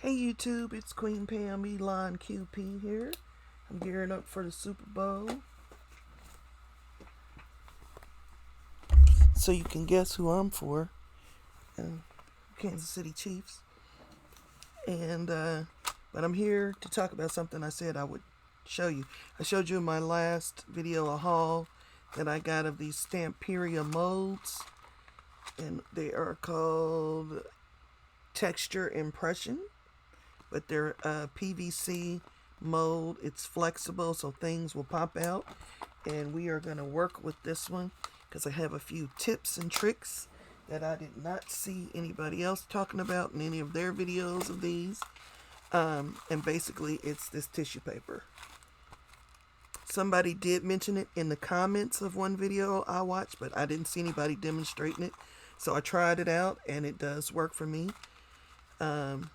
Hey YouTube, it's Queen Pam Elon QP here. I'm gearing up for the Super Bowl. So you can guess who I'm for. Kansas City Chiefs. But I'm here to talk about something I said I would show you. I showed you in my last video a haul that I got of these Stamperia molds. And they are called Texture Impression. But they're PVC mold. It's flexible so things will pop out. And we are going to work with this one because I have a few tips and tricks that I did not see anybody else talking about in any of their videos of these. And basically it's this tissue paper. Somebody did mention it in the comments of one video I watched, but I didn't see anybody demonstrating it. So I tried it out and it does work for me.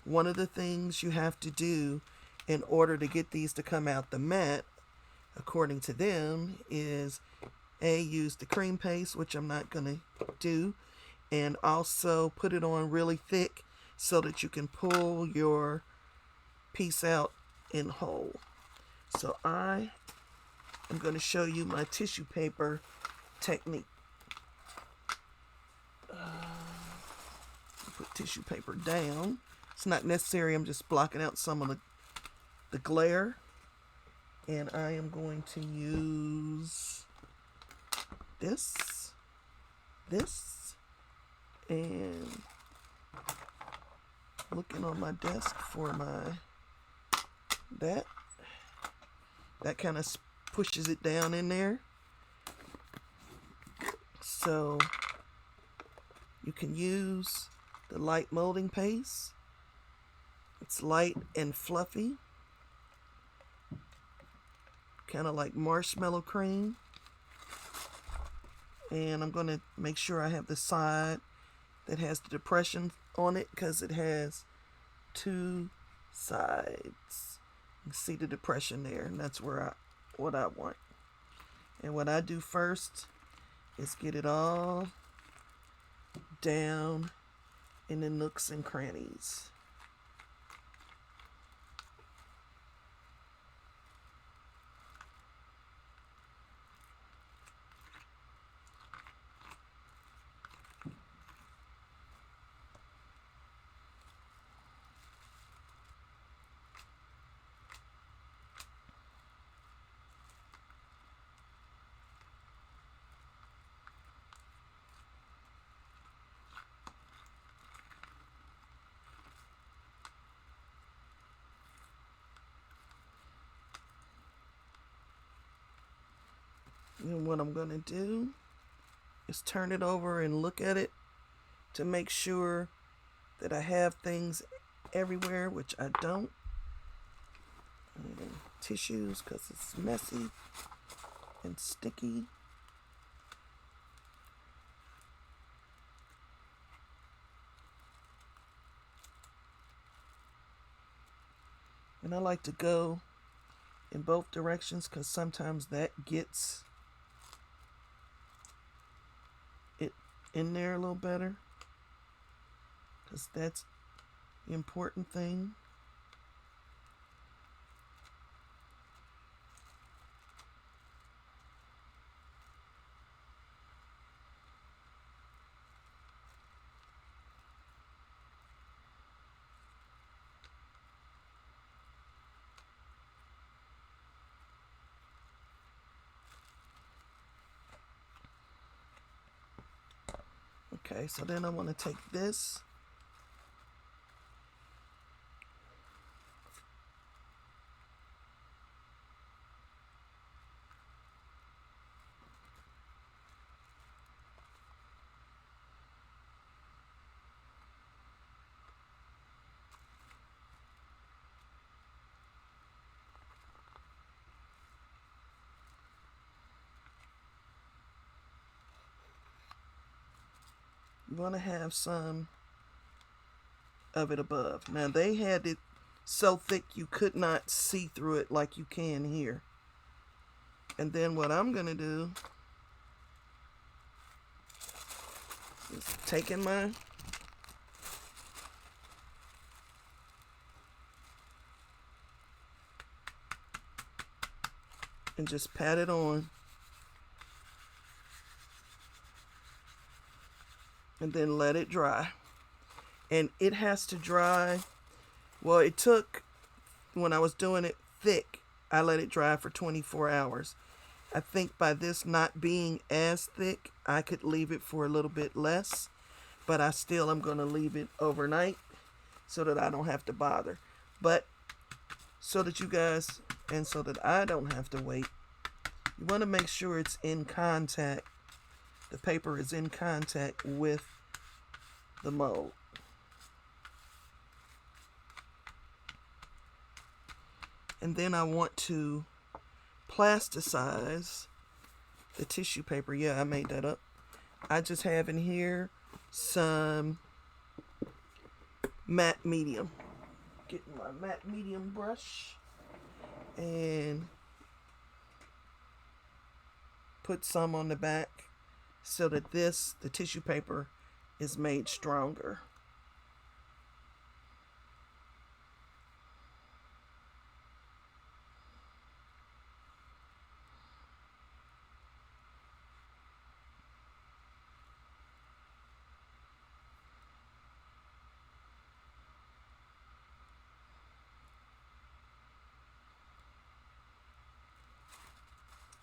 One of the things you have to do in order to get these to come out the mat, according to them, is use the cream paste, which I'm not going to do, and also put it on really thick so that you can pull your piece out in whole. So I am going to show you my tissue paper technique. Put tissue paper down. It's not necessary. I'm just blocking out some of the glare. And I am going to use this, and looking on my desk for that kind of pushes it down in there. So you can use the light molding paste. It's light and fluffy, kind of like marshmallow cream. And I'm going to make sure I have the side that has the depression on it because it has two sides. You can see the depression there, and that's what I want. And what I do first is get it all down in the nooks and crannies. And what I'm going to do is turn it over and look at it to make sure that I have things everywhere, which I don't. And tissues, because it's messy and sticky. And I like to go in both directions because sometimes that gets it in there a little better, because that's the important thing. Okay, so then I want to take this you want to have some of it above. Now they had it so thick you could not see through it like you can here. And then what I'm going to do is taking my and just pat it on. And then let it dry. And it has to dry. Well, it took, when I was doing it thick, I let it dry for 24 hours. I think by this not being as thick, I could leave it for a little bit less. But I still am going to leave it overnight so that I don't have to bother. But so that you guys, and so that I don't have to wait, you want to make sure it's in contact. The paper is in contact with the mold. And then I want to plasticize the tissue paper. Yeah, I made that up. I just have in here some matte medium. Getting my matte medium brush and put some on the back so that the tissue paper is made stronger.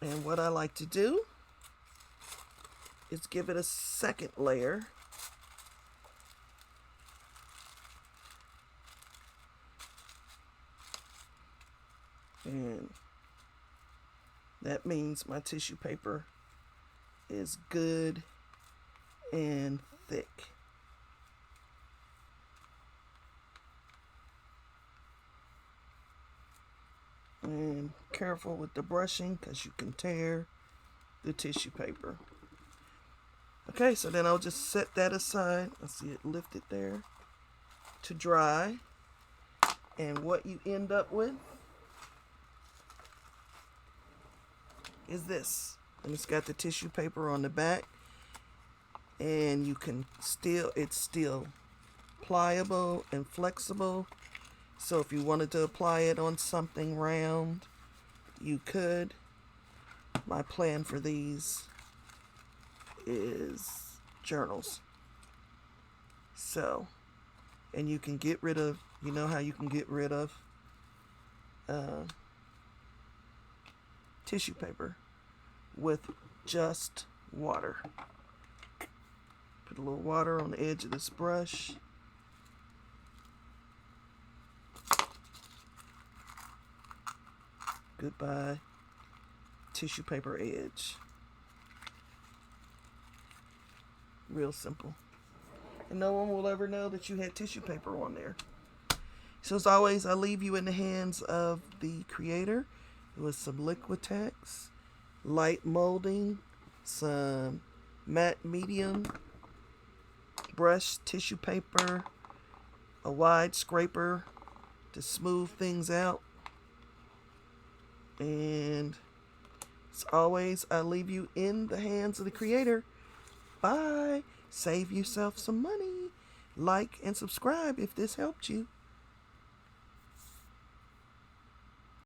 And what I like to do is give it a second layer. And that means my tissue paper is good and thick. And careful with the brushing because you can tear the tissue paper. Okay, so then I'll just set that aside. I see it lifted there to dry. And what you end up with is this. And it's got the tissue paper on the back. And you can it's still pliable and flexible. So if you wanted to apply it on something round, you could. My plan for these is journals. So, and you can get rid of, you know how you can get rid of tissue paper with just water. Put a little water on the edge of this brush. Goodbye, tissue paper edge. Real simple. And no one will ever know that you had tissue paper on there. So as always, I leave you in the hands of the creator with some Liquitex, light molding, some matte medium, brush tissue paper, a wide scraper to smooth things out. And as always, I leave you in the hands of the creator. Bye. Save yourself some money. Like and subscribe if this helped you.